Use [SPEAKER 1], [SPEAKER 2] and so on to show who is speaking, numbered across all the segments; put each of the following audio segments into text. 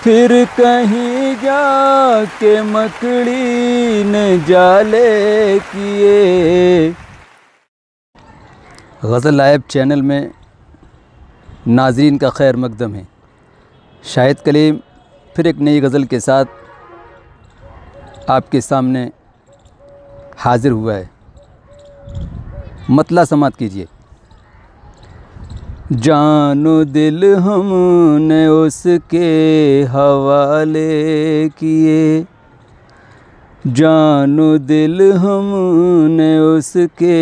[SPEAKER 1] پھر کہیں جا کے مکڑی نے جالے کیے۔ غزل لائیو چینل میں ناظرین کا خیر مقدم ہے۔ شاہد کلیم پھر ایک نئی غزل کے ساتھ آپ کے سامنے حاضر ہوا ہے۔ مطلع سماعت کیجیے۔ جان و دل ہم نے اس کے حوالے کیے، جان و دل ہم نے اس کے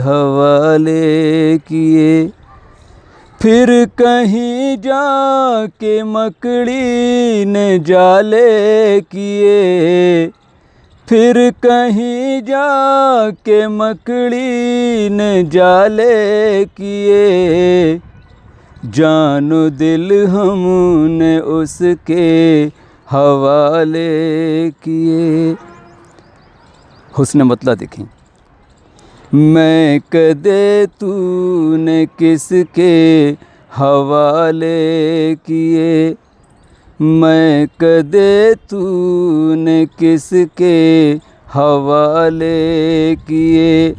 [SPEAKER 1] حوالے کیے، پھر کہیں جا کے مکڑی نے جالے کیے، پھر کہیں جا کے مکڑی نے جالے کیے، جان و دل ہم نے اس کے حوالے کیے۔ حسن مطلع دیکھیں۔ میں کدے تو نے کس کے حوالے کیے، میں کدے تو نے کس کے حوالے کیے،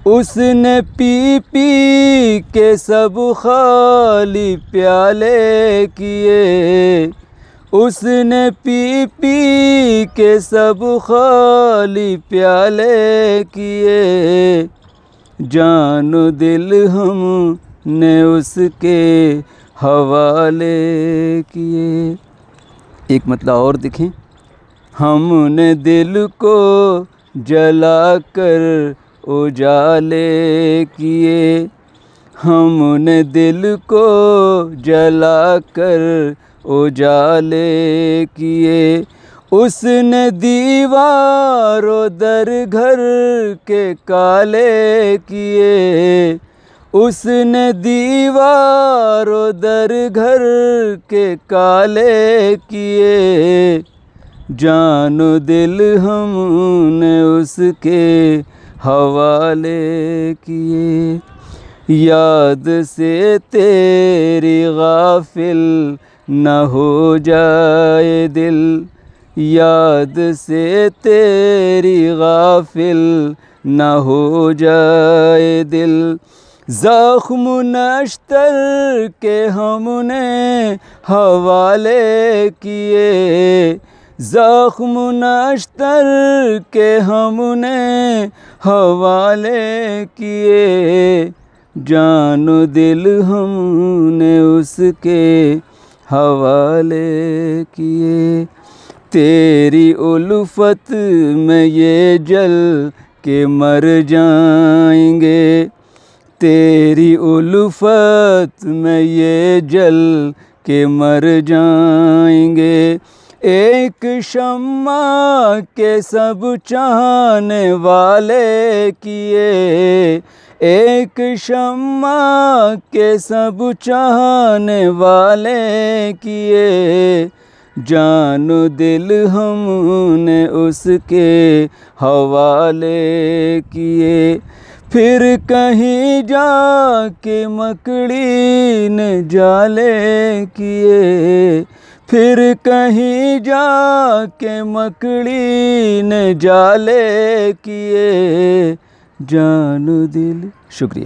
[SPEAKER 1] اس نے پی پی کے سب خالی پیالے کیے، اس نے پی پی کے سب خالی پیالے کیے، جان و دل ہم نے اس کے حوالے کیے۔ ایک مطلع اور دیکھیں۔ ہم نے دل کو جلا کر اجالے کیے، ہم نے دل کو جلا کر اجالے کیے، اس نے دیوار و در گھر کے کالے کیے، اس نے دیوار و در گھر کے کالے کیے، جان و دل ہم نے اس کے حوالے کیے، یاد سے تیری غافل نہ ہو جائے دل، یاد سے تیری غافل نہ ہو جائے دل، زخم نشتر کے ہم نے حوالے کیے، زخم نشتر کے ہم نے حوالے کیے، جان و دل ہم نے اس کے حوالے کیے، تیری الفت میں یہ جل کے مر جائیں گے، تیری الفت میں یہ جل کے مر جائیں گے، ایک شمع کے سب چاہنے والے کیے، ایک شمع کے سب چاہنے والے کیے، جان و دل ہم نے اس کے حوالے کیے، پھر کہیں جا کے مکڑی نے جالے کیے، پھر کہیں جا کے مکڑی نے جالے کیے، جان و دل۔ شکریہ۔